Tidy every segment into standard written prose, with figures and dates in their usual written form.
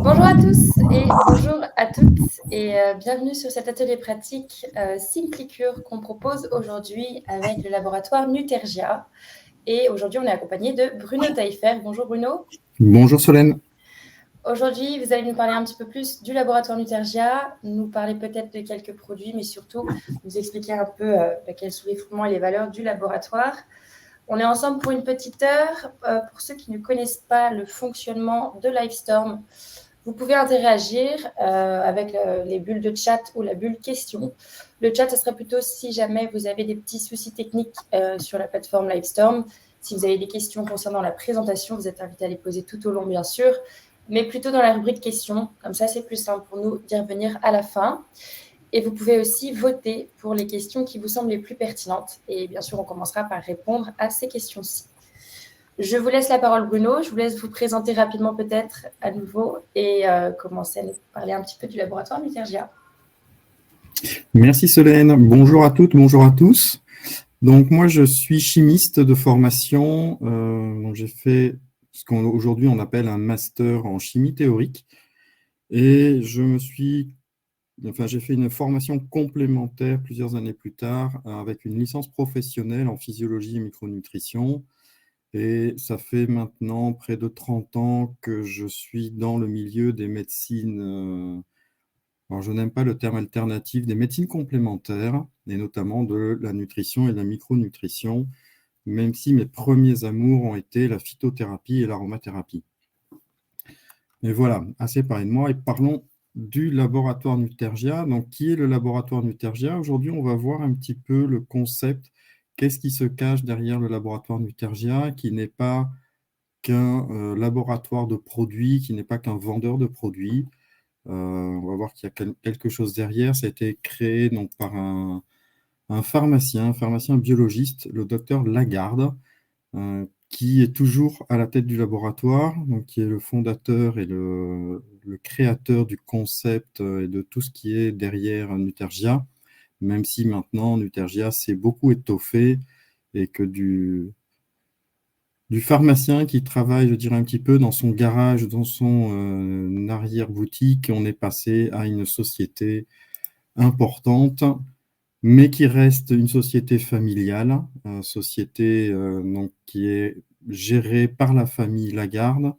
Bonjour à tous et bonjour à toutes et bienvenue sur cet atelier pratique Simplicure qu'on propose aujourd'hui avec le laboratoire Nutergia. Et aujourd'hui, on est accompagné de Bruno Taillefer. Bonjour Bruno. Bonjour Solène. Aujourd'hui, vous allez nous parler un petit peu plus du laboratoire Nutergia, nous parler peut-être de quelques produits, mais surtout nous expliquer un peu quels sont les fondements et les valeurs du laboratoire. On est ensemble pour une petite heure. Pour ceux qui ne connaissent pas le fonctionnement de Livestorm, vous pouvez interagir avec les bulles de chat ou la bulle question. Le chat, ce serait plutôt si jamais vous avez des petits soucis techniques sur la plateforme Livestorm. Si vous avez des questions concernant la présentation, vous êtes invité à les poser tout au long, bien sûr, mais plutôt dans la rubrique questions. Comme ça, c'est plus simple pour nous d'y revenir à la fin. Et vous pouvez aussi voter pour les questions qui vous semblent les plus pertinentes. Et bien sûr, on commencera par répondre à ces questions-ci. Je vous laisse la parole, Bruno. Je vous laisse vous présenter rapidement peut-être à nouveau et commencer à nous parler un petit peu du laboratoire Nutergia. Merci Solène. Bonjour à toutes, bonjour à tous. Donc moi, je suis chimiste de formation. Donc j'ai fait ce qu'aujourd'hui on appelle un master en chimie théorique. Et j'ai fait une formation complémentaire plusieurs années plus tard avec une licence professionnelle en physiologie et micronutrition. Et ça fait maintenant près de 30 ans que je suis dans le milieu des médecines, alors je n'aime pas le terme alternatif, des médecines complémentaires, et notamment de la nutrition et de la micronutrition, même si mes premiers amours ont été la phytothérapie et l'aromathérapie. Et voilà, assez parlé de moi, et parlons du laboratoire Nutergia. Donc, qui est le laboratoire Nutergia? Aujourd'hui, on va voir un petit peu le concept. Qu'est-ce qui se cache derrière le laboratoire Nutergia, qui n'est pas qu'un laboratoire de produits, qui n'est pas qu'un vendeur de produits. On va voir qu'il y a quelque chose derrière. Ça a été créé donc, par un pharmacien biologiste, le docteur Lagarde, qui est toujours à la tête du laboratoire, donc, qui est le fondateur et le créateur du concept et de tout ce qui est derrière Nutergia, même si maintenant Nutergia s'est beaucoup étoffé et que du pharmacien qui travaille, je dirais, un petit peu dans son garage, dans son arrière-boutique, on est passé à une société importante, mais qui reste une société familiale, société donc, qui est gérée par la famille Lagarde,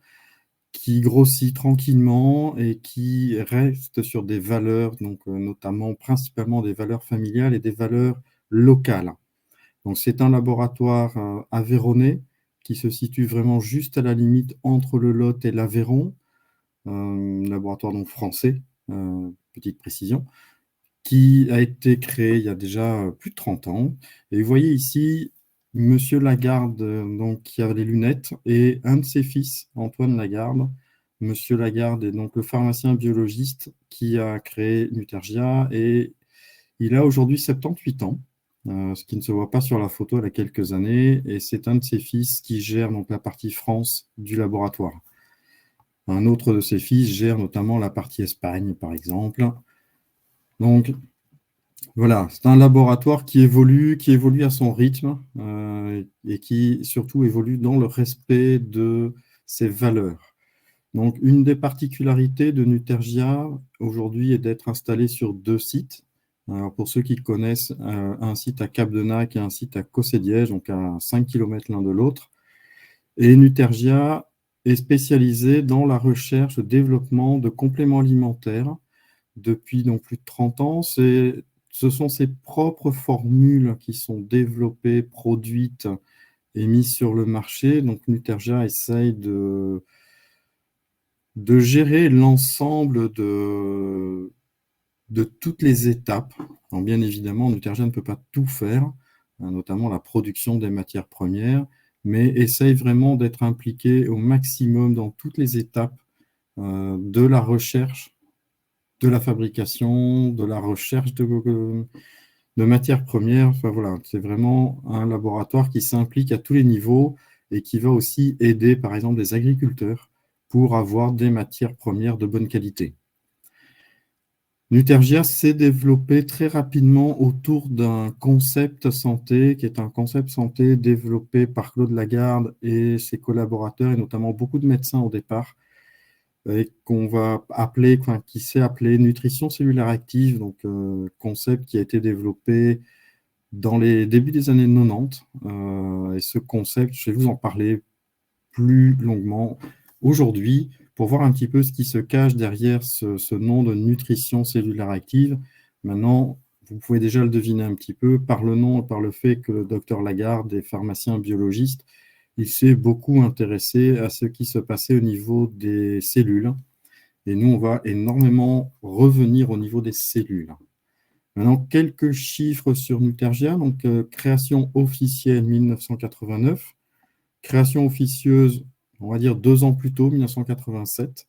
qui grossit tranquillement et qui reste sur des valeurs, donc, notamment principalement des valeurs familiales et des valeurs locales. Donc, c'est un laboratoire aveyronnais qui se situe vraiment juste à la limite entre le Lot et l'Aveyron, un laboratoire donc français, petite précision, qui a été créé il y a déjà plus de 30 ans. Et vous voyez ici Monsieur Lagarde, donc, qui a les lunettes, et un de ses fils, Antoine Lagarde. Monsieur Lagarde est donc le pharmacien biologiste qui a créé Nutergia, et il a aujourd'hui 78 ans. Ce qui ne se voit pas sur la photo, il a quelques années, et c'est un de ses fils qui gère donc la partie France du laboratoire. Un autre de ses fils gère notamment la partie Espagne, par exemple. Donc, voilà, c'est un laboratoire qui évolue à son rythme et qui surtout évolue dans le respect de ses valeurs. Donc, une des particularités de Nutergia aujourd'hui est d'être installé sur 2 sites. Alors, pour ceux qui connaissent, un site à Cap-de-Nac et un site à Cossé-Liège, donc à 5 km l'un de l'autre. Et Nutergia est spécialisé dans la recherche et développement de compléments alimentaires depuis donc plus de 30 ans. Ce sont ses propres formules qui sont développées, produites et mises sur le marché. Donc Nutergia essaye de gérer l'ensemble de toutes les étapes. Alors, bien évidemment, Nutergia ne peut pas tout faire, notamment la production des matières premières, mais essaye vraiment d'être impliqué au maximum dans toutes les étapes de la recherche, de la fabrication, de la recherche de matières premières. Enfin, voilà, c'est vraiment un laboratoire qui s'implique à tous les niveaux et qui va aussi aider, par exemple, les agriculteurs pour avoir des matières premières de bonne qualité. Nutergia s'est développé très rapidement autour d'un concept santé, qui est un concept santé développé par Claude Lagarde et ses collaborateurs, et notamment beaucoup de médecins au départ, et qu'on va appeler, qui s'est appelé nutrition cellulaire active, donc concept qui a été développé dans les débuts des années 90. Et ce concept, je vais vous en parler plus longuement aujourd'hui pour voir un petit peu ce qui se cache derrière ce nom de nutrition cellulaire active. Maintenant, vous pouvez déjà le deviner un petit peu par le nom et par le fait que le docteur Lagarde est pharmacien biologiste. Il s'est beaucoup intéressé à ce qui se passait au niveau des cellules. Et nous, on va énormément revenir au niveau des cellules. Maintenant, quelques chiffres sur Nutergia. Donc, création officielle 1989. Création officieuse, on va dire 2 ans plus tôt, 1987.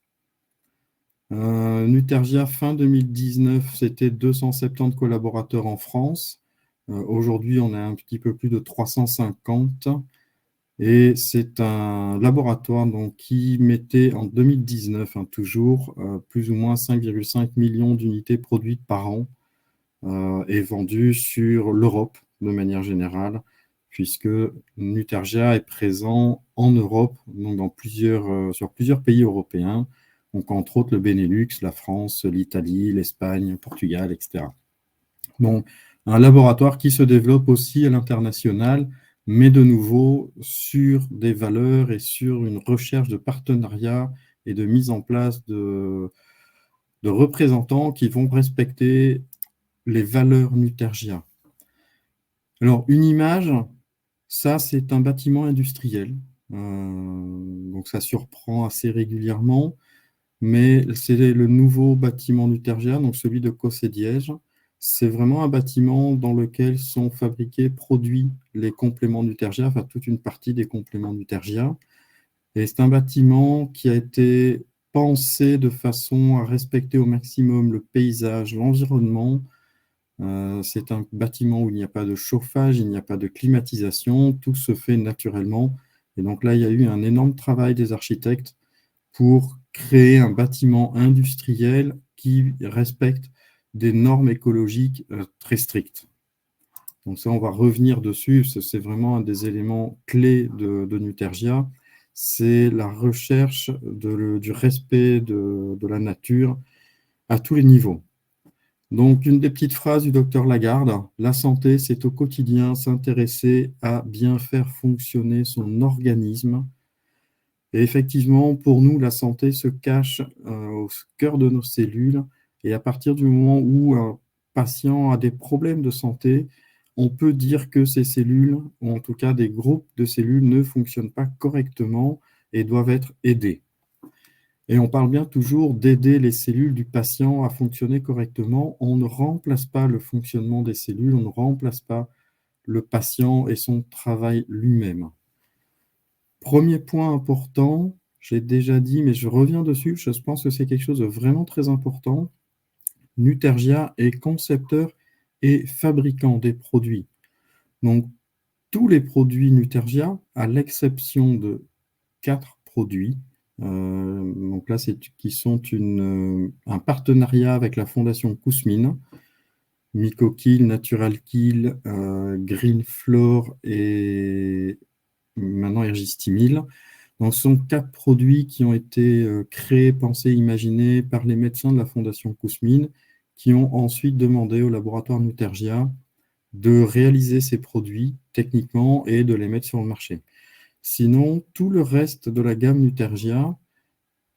Nutergia, fin 2019, c'était 270 collaborateurs en France. Aujourd'hui, on a un petit peu plus de 350. Et c'est un laboratoire donc, qui mettait en 2019, toujours, plus ou moins 5,5 millions d'unités produites par an et vendues sur l'Europe de manière générale, puisque Nutergia est présent en Europe, donc sur plusieurs pays européens, donc entre autres le Benelux, la France, l'Italie, l'Espagne, le Portugal, etc. Donc, un laboratoire qui se développe aussi à l'international, mais de nouveau sur des valeurs et sur une recherche de partenariat et de mise en place de représentants qui vont respecter les valeurs Nutergia. Alors, une image, ça, c'est un bâtiment industriel. Donc, ça surprend assez régulièrement, mais c'est le nouveau bâtiment Nutergia, donc celui de Cossé-Diège. C'est vraiment un bâtiment dans lequel sont fabriqués, produits les compléments Nutergia, enfin toute une partie des compléments Nutergia. Et c'est un bâtiment qui a été pensé de façon à respecter au maximum le paysage, l'environnement. C'est un bâtiment où il n'y a pas de chauffage, il n'y a pas de climatisation, tout se fait naturellement. Et donc là, il y a eu un énorme travail des architectes pour créer un bâtiment industriel qui respecte des normes écologiques très strictes. Donc ça, on va revenir dessus, c'est vraiment un des éléments clés de Nutergia, c'est la recherche du respect de la nature à tous les niveaux. Donc, une des petites phrases du docteur Lagarde, la santé, c'est au quotidien s'intéresser à bien faire fonctionner son organisme. Et effectivement, pour nous, la santé se cache au cœur de nos cellules. Et à partir du moment où un patient a des problèmes de santé, on peut dire que ces cellules, ou en tout cas des groupes de cellules, ne fonctionnent pas correctement et doivent être aidés. Et on parle bien toujours d'aider les cellules du patient à fonctionner correctement. On ne remplace pas le fonctionnement des cellules, on ne remplace pas le patient et son travail lui-même. Premier point important, j'ai déjà dit, mais je reviens dessus, je pense que c'est quelque chose de vraiment très important. Nutergia est concepteur et fabricant des produits. Donc, tous les produits Nutergia, à l'exception de 4 produits, donc là, qui sont un partenariat avec la Fondation Kousmine, MycoKill, NaturalKill, Greenflore et maintenant Ergistimil. Donc, ce sont 4 produits qui ont été créés, pensés, imaginés par les médecins de la Fondation Kousmine, qui ont ensuite demandé au laboratoire Nutergia de réaliser ces produits techniquement et de les mettre sur le marché. Sinon, tout le reste de la gamme Nutergia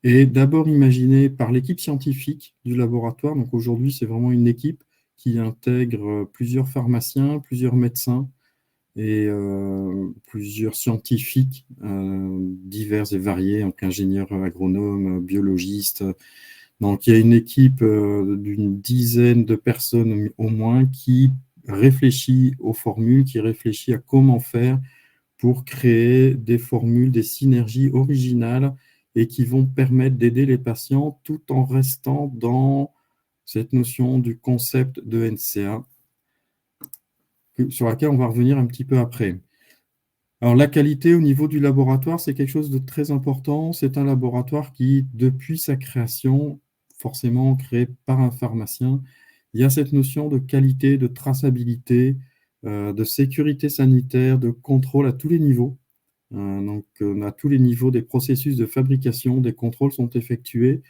est d'abord imaginé par l'équipe scientifique du laboratoire. Donc aujourd'hui, c'est vraiment une équipe qui intègre plusieurs pharmaciens, plusieurs médecins et plusieurs scientifiques divers et variés, donc ingénieurs agronomes, biologistes. Donc il y a une équipe d'une dizaine de personnes au moins qui réfléchit aux formules, qui réfléchit à comment faire pour créer des formules, des synergies originales et qui vont permettre d'aider les patients tout en restant dans cette notion du concept de NCA, sur laquelle on va revenir un petit peu après. Alors, la qualité au niveau du laboratoire, c'est quelque chose de très important. C'est un laboratoire qui, depuis sa création, forcément créé par un pharmacien, il y a cette notion de qualité, de traçabilité, de sécurité sanitaire, de contrôle à tous les niveaux. Donc, à tous les niveaux des processus de fabrication, des contrôles sont effectués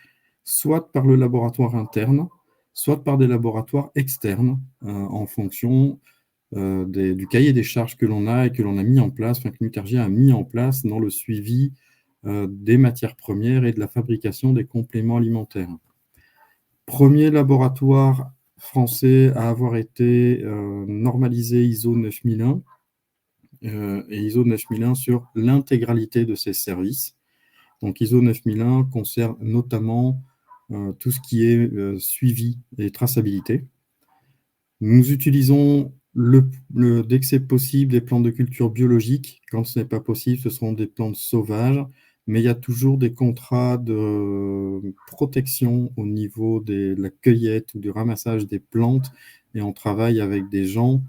soit par le laboratoire interne, soit par des laboratoires externes, en fonction du cahier des charges que l'on a et que l'on a mis en place, enfin que Nutergia a mis en place dans le suivi des matières premières et de la fabrication des compléments alimentaires. Premier laboratoire français à avoir été normalisé ISO 9001 et ISO 9001 sur l'intégralité de ses services. Donc ISO 9001 concerne notamment tout ce qui est suivi et traçabilité. Nous utilisons dès que c'est possible des plantes de culture biologiques. Quand ce n'est pas possible, ce seront des plantes sauvages. Mais il y a toujours des contrats de protection au niveau de la cueillette ou du ramassage des plantes. Et on travaille avec des gens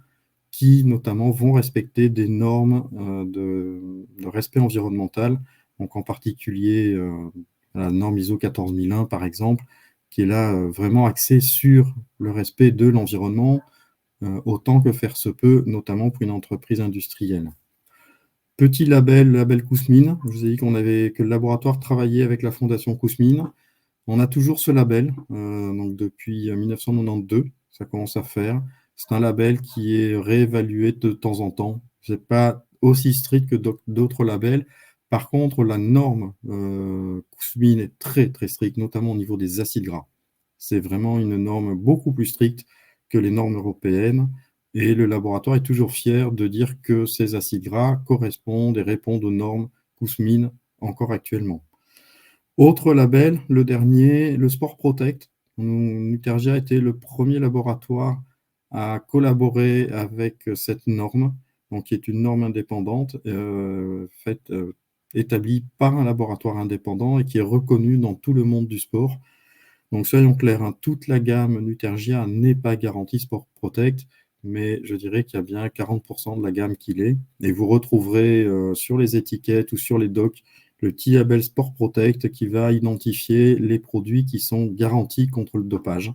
qui, notamment, vont respecter des normes de respect environnemental. Donc, en particulier, la norme ISO 14001, par exemple, qui est là vraiment axée sur le respect de l'environnement, autant que faire se peut, notamment pour une entreprise industrielle. Petit label, le label Kousmine. Je vous ai dit que le laboratoire travaillait avec la fondation Kousmine. On a toujours ce label, donc depuis 1992, ça commence à faire. C'est un label qui est réévalué de temps en temps. Ce n'est pas aussi strict que d'autres labels. Par contre, la norme Kousmine est très, très stricte, notamment au niveau des acides gras. C'est vraiment une norme beaucoup plus stricte que les normes européennes. Et le laboratoire est toujours fier de dire que ces acides gras correspondent et répondent aux normes Kousmine encore actuellement. Autre label, le dernier, le Sport Protect. Nutergia était le premier laboratoire à collaborer avec cette norme, donc qui est une norme indépendante, établie par un laboratoire indépendant et qui est reconnue dans tout le monde du sport. Donc soyons clairs, hein, toute la gamme Nutergia n'est pas garantie Sport Protect, mais je dirais qu'il y a bien 40% de la gamme qui l'est. Et vous retrouverez sur les étiquettes ou sur les docks le petit label Sport Protect qui va identifier les produits qui sont garantis contre le dopage.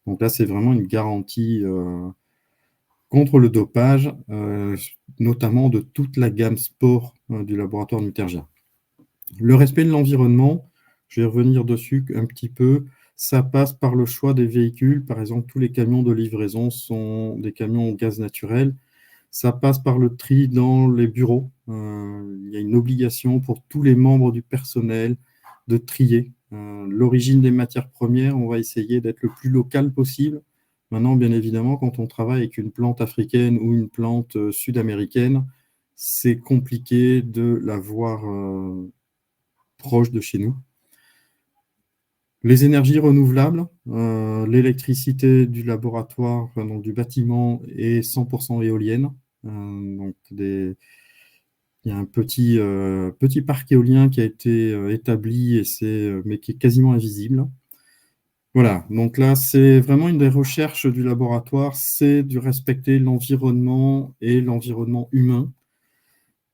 Donc là, c'est vraiment une garantie contre le dopage, notamment de toute la gamme sport du laboratoire Nutergia. Le respect de l'environnement, je vais revenir dessus un petit peu. Ça passe par le choix des véhicules. Par exemple, tous les camions de livraison sont des camions au gaz naturel. Ça passe par le tri dans les bureaux. Il y a une obligation pour tous les membres du personnel de trier. L'origine des matières premières, on va essayer d'être le plus local possible. Maintenant, bien évidemment, quand on travaille avec une plante africaine ou une plante sud-américaine, c'est compliqué de l'avoir proche de chez nous. Les énergies renouvelables, l'électricité du laboratoire, donc du bâtiment, est 100% éolienne. Donc il y a un petit parc éolien qui a été établi, mais qui est quasiment invisible. Voilà, donc là, c'est vraiment une des recherches du laboratoire, c'est de respecter l'environnement et l'environnement humain,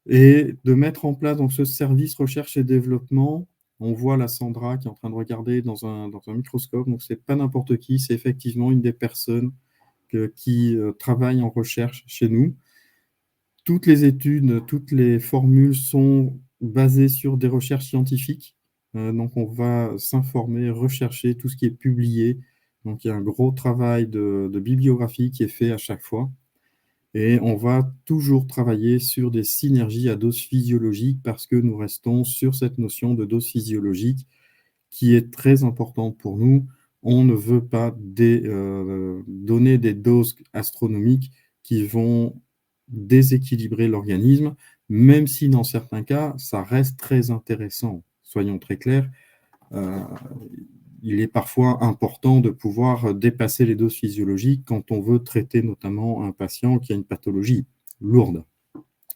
et de mettre en place donc, ce service recherche et développement. On voit la Sandra qui est en train de regarder dans un microscope, donc ce n'est pas n'importe qui, c'est effectivement une des personnes qui travaille en recherche chez nous. Toutes les études, toutes les formules sont basées sur des recherches scientifiques. Donc, on va s'informer, rechercher tout ce qui est publié. Donc, il y a un gros travail de bibliographie qui est fait à chaque fois. Et on va toujours travailler sur des synergies à dose physiologique parce que nous restons sur cette notion de dose physiologique qui est très importante pour nous. On ne veut pas donner des doses astronomiques qui vont déséquilibrer l'organisme, même si dans certains cas, ça reste très intéressant. Soyons très clairs, il est parfois important de pouvoir dépasser les doses physiologiques quand on veut traiter notamment un patient qui a une pathologie lourde.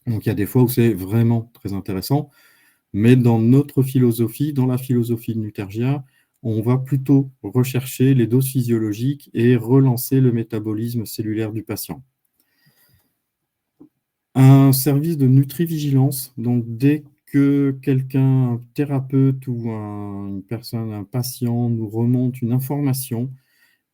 Donc il y a des fois où c'est vraiment très intéressant, mais dans notre philosophie, dans la philosophie de Nutergia, on va plutôt rechercher les doses physiologiques et relancer le métabolisme cellulaire du patient. Un service de nutrivigilance, donc dès que quelqu'un, un thérapeute ou une personne, un patient nous remonte une information,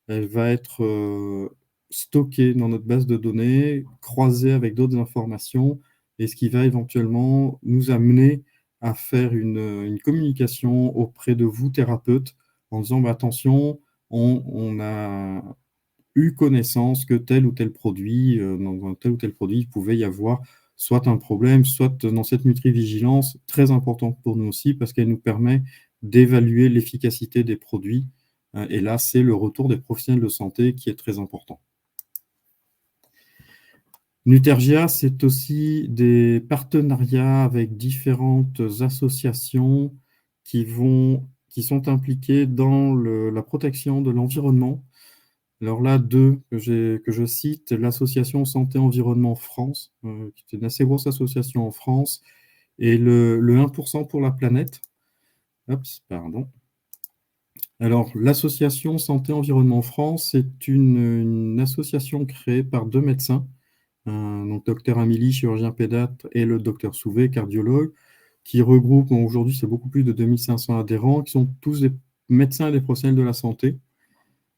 elle va être stockée dans notre base de données, croisée avec d'autres informations et ce qui va éventuellement nous amener à faire une communication auprès de vous, thérapeutes, en disant bah, attention, on a eu connaissance que tel ou tel produit, dans un tel ou tel produit, il pouvait y avoir soit un problème, soit dans cette nutri-vigilance, très importante pour nous aussi, parce qu'elle nous permet d'évaluer l'efficacité des produits. Et là, c'est le retour des professionnels de santé qui est très important. Nutergia, c'est aussi des partenariats avec différentes associations qui sont impliquées dans la protection de l'environnement. Alors là, deux que je cite, l'association Santé Environnement France, qui est une assez grosse association en France, et le 1% pour la planète. Oups, pardon. Alors, l'association Santé Environnement France, c'est une association créée par deux médecins, donc docteur Amélie, chirurgien pédiatre, et le docteur Souvé, cardiologue, qui regroupent, aujourd'hui c'est beaucoup plus de 2500 adhérents, qui sont tous des médecins et des professionnels de la santé.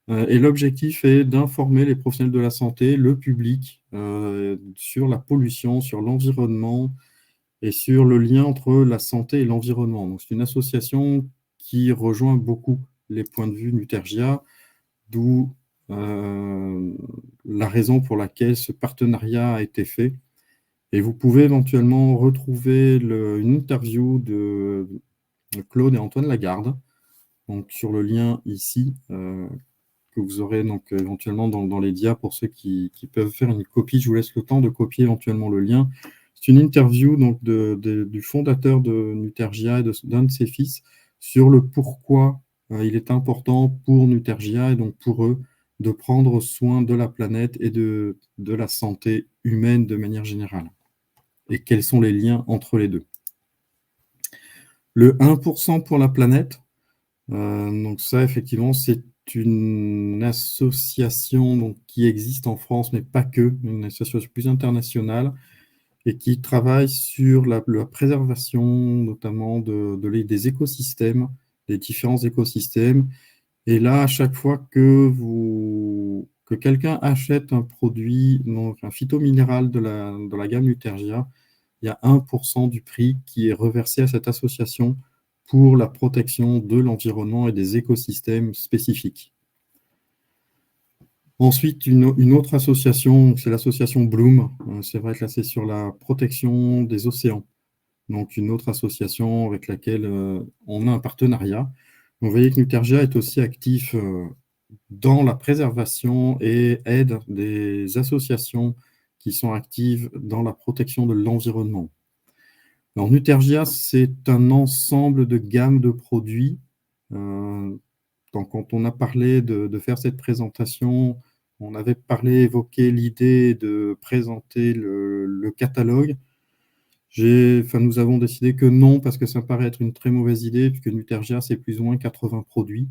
Et l'objectif est d'informer les professionnels de la santé, le public, sur la pollution, sur l'environnement et sur le lien entre la santé et l'environnement. Donc, c'est une association qui rejoint beaucoup les points de vue Nutergia, d'où la raison pour laquelle ce partenariat a été fait. Et vous pouvez éventuellement retrouver une interview de Claude et Antoine Lagarde, donc sur le lien ici, que vous aurez donc éventuellement dans les dias pour ceux qui peuvent faire une copie. Je vous laisse le temps de copier éventuellement le lien. C'est une interview donc, du fondateur de Nutergia et d'un de ses fils sur le pourquoi il est important pour Nutergia et donc pour eux de prendre soin de la planète et de la santé humaine de manière générale. Et quels sont les liens entre les deux. Le 1% pour la planète, donc ça effectivement c'est une association donc, qui existe en France, mais pas que, une association plus internationale, et qui travaille sur la préservation notamment des écosystèmes, des différents écosystèmes. Et là, à chaque fois que quelqu'un achète un produit, donc un phytominéral de la gamme Nutergia, il y a 1% du prix qui est reversé à cette association pour la protection de l'environnement et des écosystèmes spécifiques. Ensuite, une autre association, c'est l'association Bloom. C'est vrai que là, c'est sur la protection des océans. Donc, une autre association avec laquelle on a un partenariat. Vous voyez que Nutergia est aussi actif dans la préservation et aide des associations qui sont actives dans la protection de l'environnement. Alors, Nutergia, c'est un ensemble de gammes de produits. Quand on a parlé de faire cette présentation, on avait évoqué l'idée de présenter le catalogue. Nous avons décidé que non, parce que ça paraît être une très mauvaise idée, puisque Nutergia, c'est plus ou moins 80 produits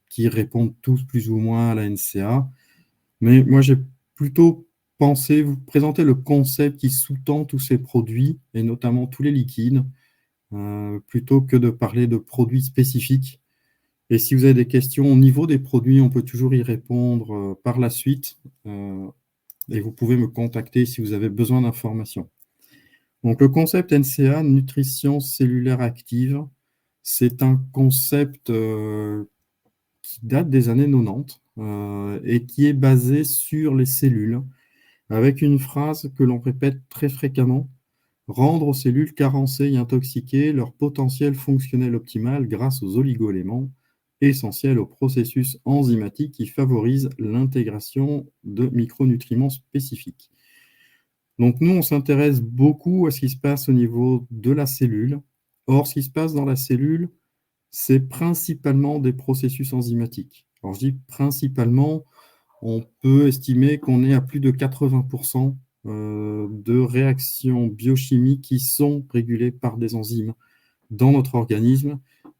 qui répondent tous plus ou moins à la NCA. Mais moi, j'ai plutôt pensé vous présenter le concept qui sous-tend tous ces produits, et notamment tous les liquides, plutôt que de parler de produits spécifiques. Et si vous avez des questions au niveau des produits, on peut toujours y répondre par la suite. Et vous pouvez me contacter si vous avez besoin d'informations. Donc, le concept NCA, nutrition cellulaire active, c'est un concept qui date des années 90 et qui est basé sur les cellules, avec une phrase que l'on répète très fréquemment: rendre aux cellules carencées et intoxiquées leur potentiel fonctionnel optimal grâce aux oligoéléments essentiels au processus enzymatique qui favorise l'intégration de micronutriments spécifiques. Donc nous, on s'intéresse beaucoup à ce qui se passe au niveau de la cellule. Or, ce qui se passe dans la cellule, c'est principalement des processus enzymatiques. Alors je dis principalement, on peut estimer qu'on est à plus de 80% de réactions biochimiques qui sont régulées par des enzymes dans notre organisme,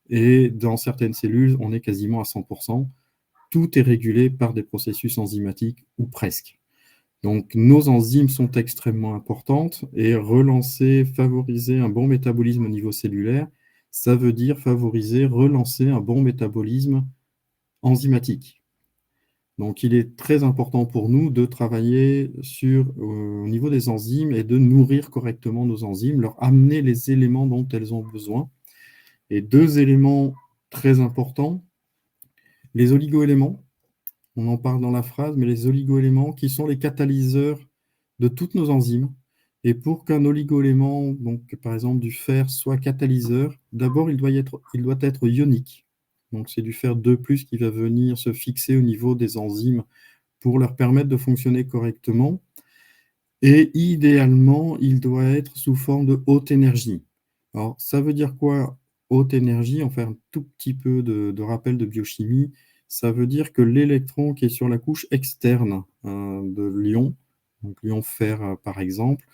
et dans certaines cellules, on est quasiment à 100%. Tout est régulé par des processus enzymatiques, ou presque. Donc, nos enzymes sont extrêmement importantes, et relancer, favoriser un bon métabolisme au niveau cellulaire, ça veut dire relancer un bon métabolisme enzymatique. Donc, il est très important pour nous de travailler au niveau des enzymes et de nourrir correctement nos enzymes, leur amener les éléments dont elles ont besoin. Et deux éléments très importants, les oligoéléments, on en parle dans la phrase, mais les oligoéléments qui sont les catalyseurs de toutes nos enzymes. Et pour qu'un oligoélément, donc par exemple du fer, soit catalyseur, d'abord il doit être ionique. Donc c'est du fer 2+, qui va venir se fixer au niveau des enzymes pour leur permettre de fonctionner correctement. Et idéalement, il doit être sous forme de haute énergie. Alors ça veut dire quoi, haute énergie? On fait un tout petit peu de rappel de biochimie. Ça veut dire que l'électron qui est sur la couche externe de l'ion, donc l'ion fer par exemple,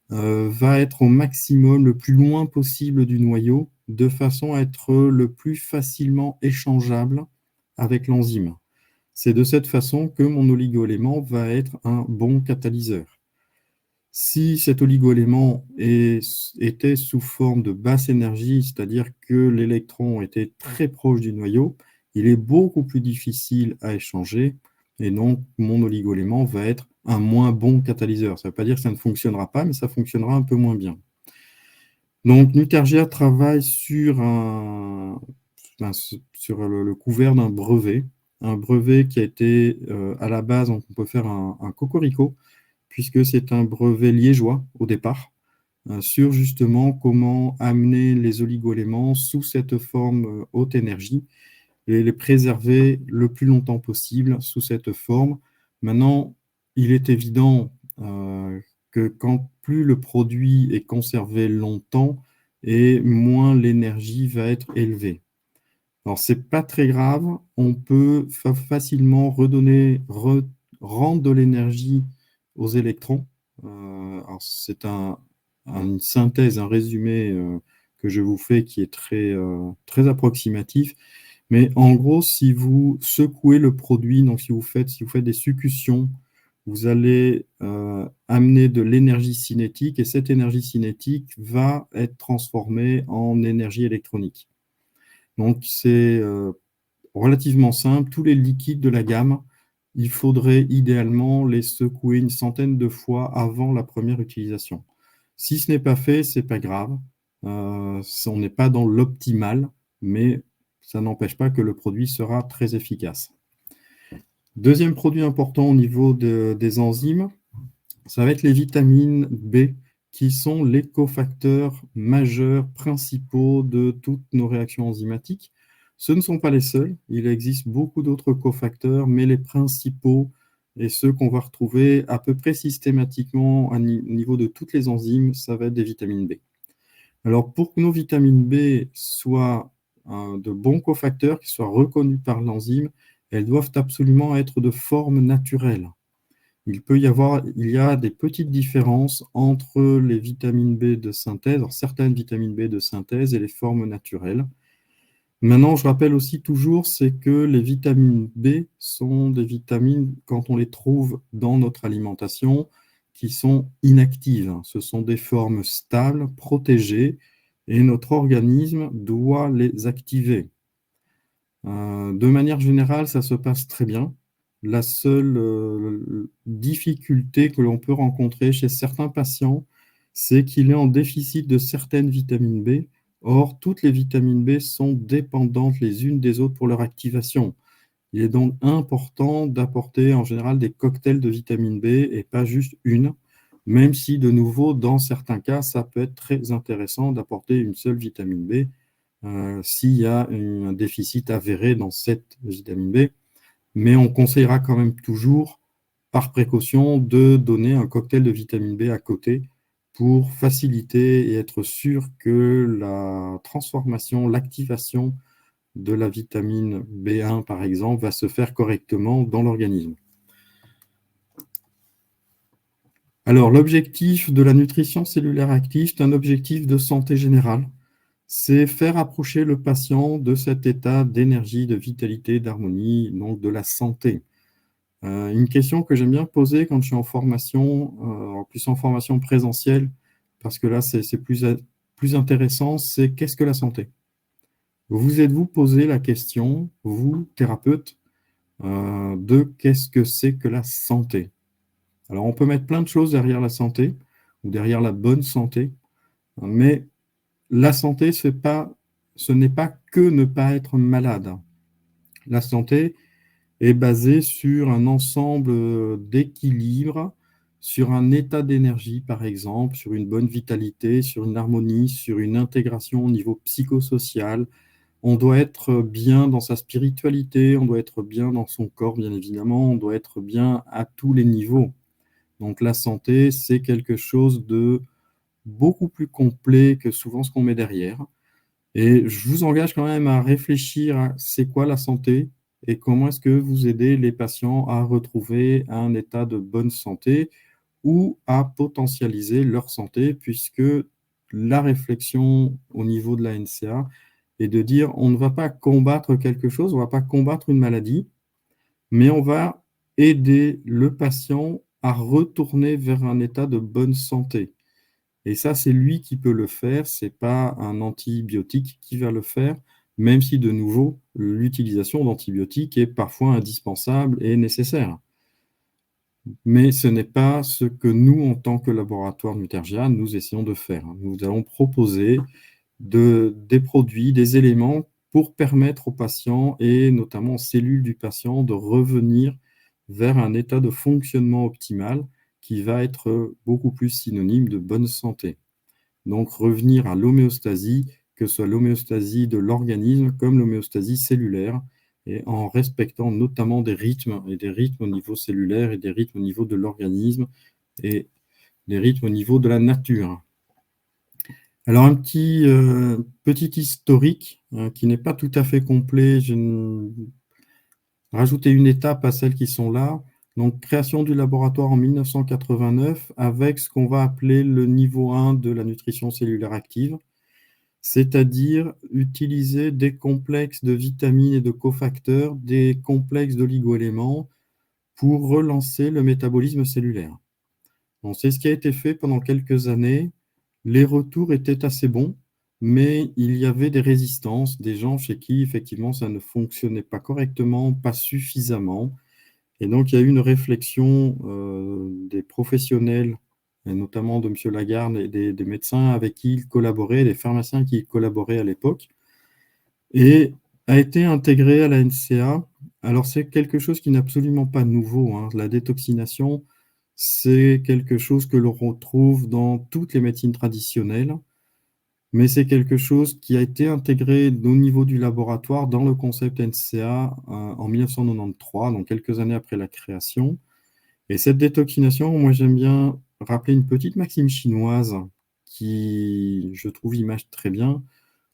va être au maximum le plus loin possible du noyau, de façon à être le plus facilement échangeable avec l'enzyme. C'est de cette façon que mon oligoélément va être un bon catalyseur. Si cet oligoélément était sous forme de basse énergie, c'est-à-dire que l'électron était très proche du noyau, il est beaucoup plus difficile à échanger, et donc mon oligoélément va être un moins bon catalyseur. Ça ne veut pas dire que ça ne fonctionnera pas, mais ça fonctionnera un peu moins bien. Donc Nutergia travaille sur le couvert d'un brevet, un brevet qui a été à la base, on peut faire un cocorico, puisque c'est un brevet liégeois au départ, sur justement comment amener les oligoéléments sous cette forme haute énergie et les préserver le plus longtemps possible sous cette forme. Maintenant, il est évident que quand plus le produit est conservé longtemps, et moins l'énergie va être élevée. Alors, ce n'est pas très grave, on peut facilement rendre de l'énergie aux électrons. Alors c'est une synthèse, un résumé que je vous fais qui est très approximatif. Mais en gros, si vous secouez le produit, donc si vous faites des succutions, vous allez amener de l'énergie cinétique et cette énergie cinétique va être transformée en énergie électronique. Donc c'est relativement simple. Tous les liquides de la gamme, il faudrait idéalement les secouer une centaine de fois avant la première utilisation. Si ce n'est pas fait, ce n'est pas grave. On n'est pas dans l'optimal, mais ça n'empêche pas que le produit sera très efficace. Deuxième produit important au niveau des enzymes, ça va être les vitamines B, qui sont les cofacteurs majeurs principaux de toutes nos réactions enzymatiques. Ce ne sont pas les seuls, il existe beaucoup d'autres cofacteurs, mais les principaux et ceux qu'on va retrouver à peu près systématiquement au niveau de toutes les enzymes, ça va être des vitamines B. Alors pour que nos vitamines B soient de bons cofacteurs, qui soient reconnus par l'enzyme, elles doivent absolument être de forme naturelle. Il y a des petites différences entre les vitamines B de synthèse, alors certaines vitamines B de synthèse et les formes naturelles. Maintenant, je rappelle aussi toujours, c'est que les vitamines B sont des vitamines, quand on les trouve dans notre alimentation, qui sont inactives. Ce sont des formes stables, protégées, et notre organisme doit les activer. De manière générale, ça se passe très bien. La seule difficulté que l'on peut rencontrer chez certains patients, c'est qu'il est en déficit de certaines vitamines B. Or, toutes les vitamines B sont dépendantes les unes des autres pour leur activation. Il est donc important d'apporter en général des cocktails de vitamine B et pas juste une, même si de nouveau, dans certains cas, ça peut être très intéressant d'apporter une seule vitamine B s'il y a un déficit avéré dans cette vitamine B. Mais on conseillera quand même toujours, par précaution, de donner un cocktail de vitamine B à côté pour faciliter et être sûr que la transformation, l'activation de la vitamine B1, par exemple, va se faire correctement dans l'organisme. Alors, l'objectif de la nutrition cellulaire active, c'est un objectif de santé générale. C'est faire approcher le patient de cet état d'énergie, de vitalité, d'harmonie, donc de la santé. Une question que j'aime bien poser quand je suis en formation, en plus en formation présentielle, parce que là c'est plus intéressant, c'est qu'est-ce que la santé? Vous êtes-vous posé la question, vous, thérapeute, de qu'est-ce que c'est que la santé. Alors, on peut mettre plein de choses derrière la santé ou derrière la bonne santé, mais la santé, ce n'est pas que ne pas être malade. La santé est basée sur un ensemble d'équilibres, sur un état d'énergie, par exemple, sur une bonne vitalité, sur une harmonie, sur une intégration au niveau psychosocial. On doit être bien dans sa spiritualité, on doit être bien dans son corps, bien évidemment, on doit être bien à tous les niveaux. Donc la santé, c'est quelque chose de beaucoup plus complet que souvent ce qu'on met derrière. Et je vous engage quand même à réfléchir à c'est quoi la santé et comment est-ce que vous aidez les patients à retrouver un état de bonne santé ou à potentialiser leur santé, puisque la réflexion au niveau de la NCA est de dire on ne va pas combattre quelque chose, on ne va pas combattre une maladie, mais on va aider le patient à retourner vers un état de bonne santé. Et ça, c'est lui qui peut le faire, ce n'est pas un antibiotique qui va le faire, même si de nouveau, l'utilisation d'antibiotiques est parfois indispensable et nécessaire. Mais ce n'est pas ce que nous, en tant que laboratoire Nutergia, nous essayons de faire. Nous allons proposer des produits, des éléments pour permettre aux patients et notamment aux cellules du patient de revenir vers un état de fonctionnement optimal qui va être beaucoup plus synonyme de bonne santé. Donc revenir à l'homéostasie, que ce soit l'homéostasie de l'organisme comme l'homéostasie cellulaire, et en respectant notamment des rythmes, et des rythmes au niveau cellulaire et des rythmes au niveau de l'organisme et des rythmes au niveau de la nature. Alors un petit historique qui n'est pas tout à fait complet, je rajouter une étape à celles qui sont là. Donc création du laboratoire en 1989 avec ce qu'on va appeler le niveau 1 de la nutrition cellulaire active, c'est-à-dire utiliser des complexes de vitamines et de cofacteurs, des complexes d'oligoéléments pour relancer le métabolisme cellulaire. Donc, c'est ce qui a été fait pendant quelques années. Les retours étaient assez bons, mais il y avait des résistances, des gens chez qui, effectivement, ça ne fonctionnait pas correctement, pas suffisamment. Et donc, il y a eu une réflexion des professionnels, et notamment de M. Lagarde et des médecins avec qui il collaborait, des pharmaciens qui collaboraient à l'époque, et a été intégré à la NCA. Alors, c'est quelque chose qui n'est absolument pas nouveau, hein. La détoxination, c'est quelque chose que l'on retrouve dans toutes les médecines traditionnelles, mais c'est quelque chose qui a été intégré au niveau du laboratoire dans le concept NCA en 1993, donc quelques années après la création. Et cette détoxination, moi j'aime bien rappeler une petite maxime chinoise qui, je trouve, image très bien.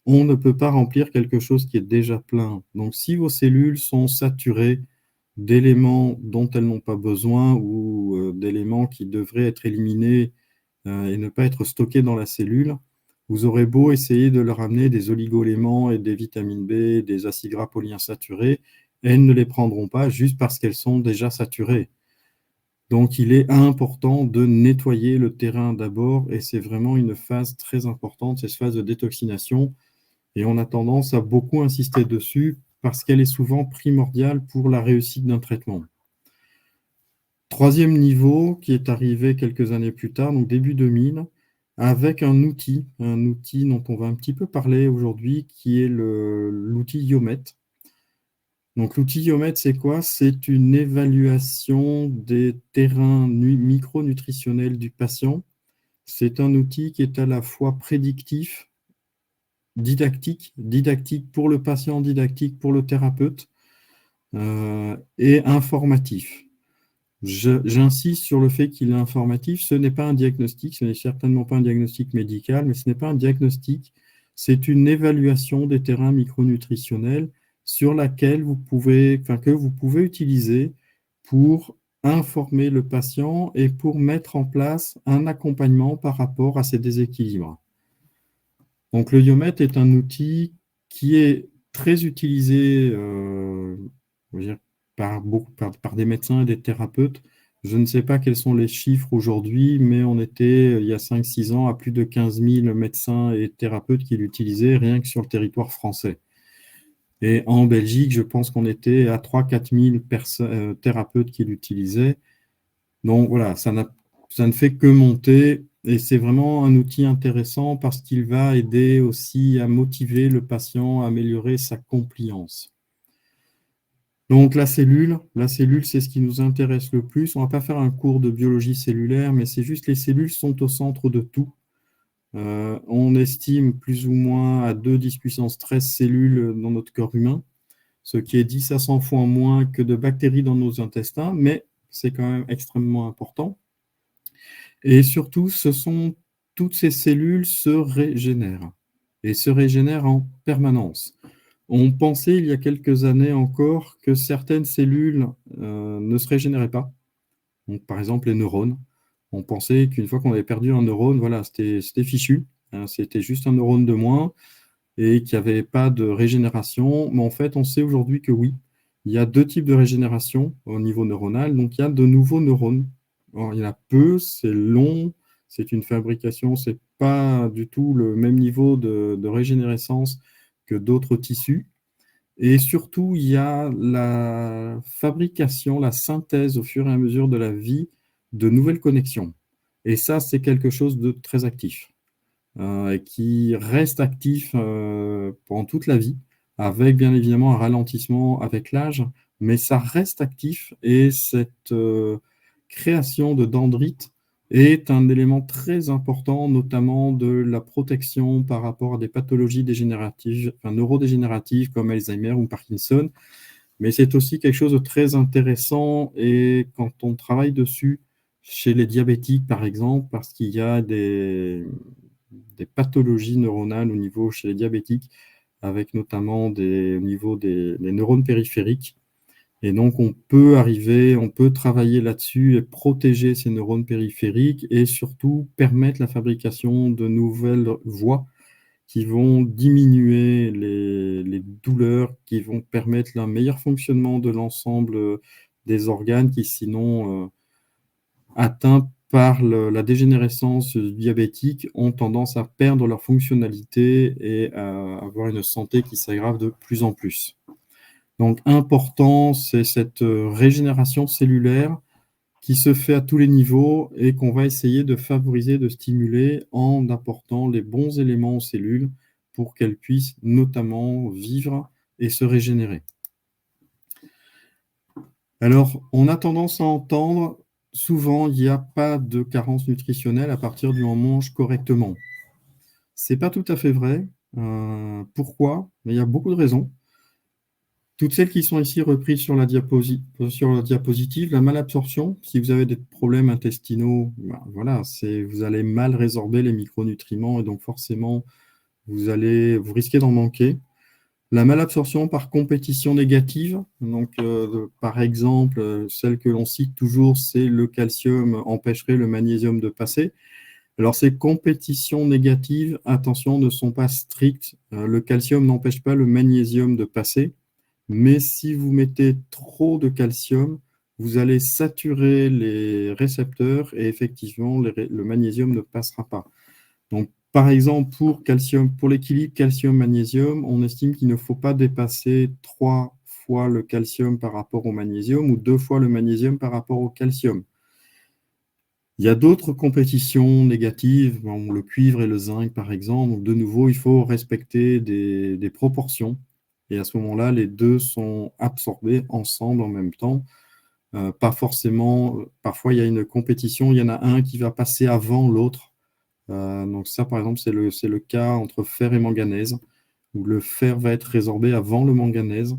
On ne peut pas remplir quelque chose qui est déjà plein. Donc si vos cellules sont saturées d'éléments dont elles n'ont pas besoin ou d'éléments qui devraient être éliminés et ne pas être stockés dans la cellule, vous aurez beau essayer de leur amener des oligo-éléments et des vitamines B, des acides gras polyinsaturés, elles ne les prendront pas juste parce qu'elles sont déjà saturées. Donc, il est important de nettoyer le terrain d'abord et c'est vraiment une phase très importante, cette phase de détoxination. Et on a tendance à beaucoup insister dessus parce qu'elle est souvent primordiale pour la réussite d'un traitement. Troisième niveau qui est arrivé quelques années plus tard, donc début 2000, avec un outil dont on va un petit peu parler aujourd'hui, qui est l'outil Yomet. Donc l'outil Yomet, c'est quoi? C'est une évaluation des terrains micronutritionnels du patient. C'est un outil qui est à la fois prédictif, didactique pour le patient, didactique pour le thérapeute et informatif. J'insiste sur le fait qu'il est informatif. Ce n'est pas un diagnostic, ce n'est certainement pas un diagnostic médical, mais ce n'est pas un diagnostic, c'est une évaluation des terrains micronutritionnels sur laquelle que vous pouvez utiliser pour informer le patient et pour mettre en place un accompagnement par rapport à ces déséquilibres. Donc le Yomet est un outil qui est très utilisé par des médecins et des thérapeutes. Je ne sais pas quels sont les chiffres aujourd'hui, mais on était, il y a 5-6 ans, à plus de 15 000 médecins et thérapeutes qui l'utilisaient rien que sur le territoire français. Et en Belgique, je pense qu'on était à 3 000 à 4 000 thérapeutes qui l'utilisaient. Donc voilà, ça ne fait que monter et c'est vraiment un outil intéressant parce qu'il va aider aussi à motiver le patient à améliorer sa compliance. Donc la cellule, c'est ce qui nous intéresse le plus. On ne va pas faire un cours de biologie cellulaire, mais c'est juste les cellules sont au centre de tout. On estime plus ou moins à 2 10 puissance 13 cellules dans notre corps humain, ce qui est 10 à 100 fois moins que de bactéries dans nos intestins, mais c'est quand même extrêmement important. Et surtout, toutes ces cellules se régénèrent et se régénèrent en permanence. On pensait il y a quelques années encore que certaines cellules ne se régénéraient pas. Donc, par exemple, les neurones. On pensait qu'une fois qu'on avait perdu un neurone, voilà, c'était fichu. C'était juste un neurone de moins et qu'il n'y avait pas de régénération. Mais en fait, on sait aujourd'hui que oui, il y a 2 types de régénération au niveau neuronal. Donc, il y a de nouveaux neurones. Alors, il y en a peu, c'est long, c'est une fabrication, c'est pas du tout le même niveau de régénérescence que d'autres tissus. Et surtout, il y a la fabrication, la synthèse au fur et à mesure de la vie de nouvelles connexions. Et ça, c'est quelque chose de très actif, et qui reste actif pendant toute la vie, avec bien évidemment un ralentissement avec l'âge, mais ça reste actif et cette création de dendrites est un élément très important, notamment de la protection par rapport à des pathologies dégénératives, enfin, neurodégénératives comme Alzheimer ou Parkinson. Mais c'est aussi quelque chose de très intéressant et quand on travaille dessus chez les diabétiques, par exemple, parce qu'il y a des pathologies neuronales au niveau chez les diabétiques, avec notamment au niveau des neurones périphériques. Et donc, on peut travailler là-dessus et protéger ces neurones périphériques et surtout permettre la fabrication de nouvelles voies qui vont diminuer les douleurs, qui vont permettre un meilleur fonctionnement de l'ensemble des organes qui, sinon, atteints par la dégénérescence diabétique, ont tendance à perdre leur fonctionnalité et à avoir une santé qui s'aggrave de plus en plus. Donc, important, c'est cette régénération cellulaire qui se fait à tous les niveaux et qu'on va essayer de favoriser, de stimuler en apportant les bons éléments aux cellules pour qu'elles puissent notamment vivre et se régénérer. Alors, on a tendance à entendre souvent, il n'y a pas de carence nutritionnelle à partir du moment où on mange correctement. Ce n'est pas tout à fait vrai. Pourquoi? Mais il y a beaucoup de raisons. Toutes celles qui sont ici reprises sur la diapositive, la malabsorption, si vous avez des problèmes intestinaux, ben voilà, vous allez mal résorber les micronutriments et donc forcément, vous risquez d'en manquer. La malabsorption par compétition négative, donc par exemple, celle que l'on cite toujours, c'est le calcium empêcherait le magnésium de passer. Alors ces compétitions négatives, attention, ne sont pas strictes. Le calcium n'empêche pas le magnésium de passer. Mais si vous mettez trop de calcium, vous allez saturer les récepteurs et effectivement, le magnésium ne passera pas. Donc, par exemple, pour l'équilibre calcium-magnésium, on estime qu'il ne faut pas dépasser 3 fois le calcium par rapport au magnésium ou 2 fois le magnésium par rapport au calcium. Il y a d'autres compétitions négatives, le cuivre et le zinc par exemple. Donc, de nouveau, il faut respecter des proportions. Et à ce moment-là, les deux sont absorbés ensemble en même temps. Pas forcément, parfois il y a une compétition, il y en a un qui va passer avant l'autre. Donc ça, par exemple, c'est le cas entre fer et manganèse, où le fer va être résorbé avant le manganèse.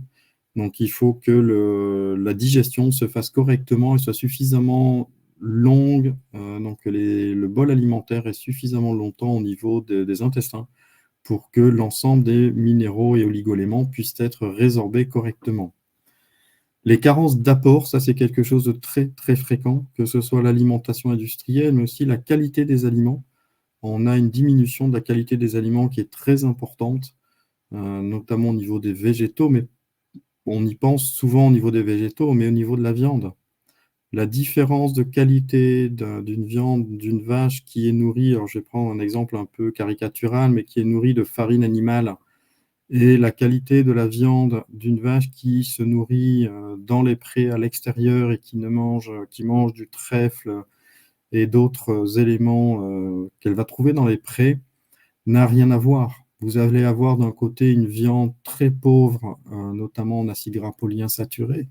Donc il faut que la digestion se fasse correctement et soit suffisamment longue, donc que le bol alimentaire est suffisamment longtemps au niveau des intestins pour que l'ensemble des minéraux et oligoéléments puissent être résorbés correctement. Les carences d'apport, ça c'est quelque chose de très très fréquent, que ce soit l'alimentation industrielle, mais aussi la qualité des aliments. On a une diminution de la qualité des aliments qui est très importante, notamment au niveau des végétaux, mais on y pense souvent au niveau des végétaux, mais au niveau de la viande. La différence de qualité d'une viande, d'une vache qui est nourrie, alors je vais prendre un exemple un peu caricatural, mais qui est nourrie de farine animale Et la qualité de la viande d'une vache qui se nourrit dans les prés à l'extérieur et qui mange du trèfle et d'autres éléments qu'elle va trouver dans les prés n'a rien à voir. Vous allez avoir d'un côté une viande très pauvre, notamment en acides gras polyinsaturés,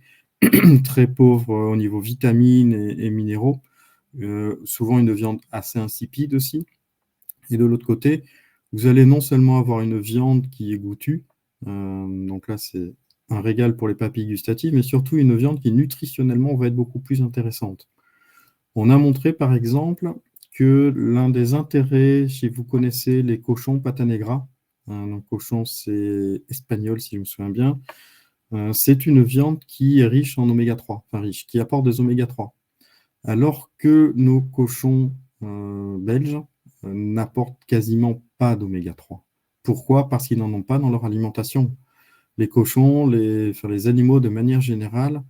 très pauvre au niveau vitamines et minéraux, souvent une viande assez insipide aussi. Et de l'autre côté, vous allez non seulement avoir une viande qui est goûtue, donc là c'est un régal pour les papilles gustatives, mais surtout une viande qui nutritionnellement va être beaucoup plus intéressante. On a montré par exemple que l'un des intérêts, si vous connaissez les cochons pata negra, donc cochon c'est espagnol si je me souviens bien, c'est une viande qui est riche en oméga 3, enfin riche, qui apporte des oméga 3. Alors que nos cochons belges n'apportent quasiment pas d'oméga 3. Pourquoi? Parce qu'ils n'en ont pas dans leur alimentation. Les cochons, les animaux de manière générale,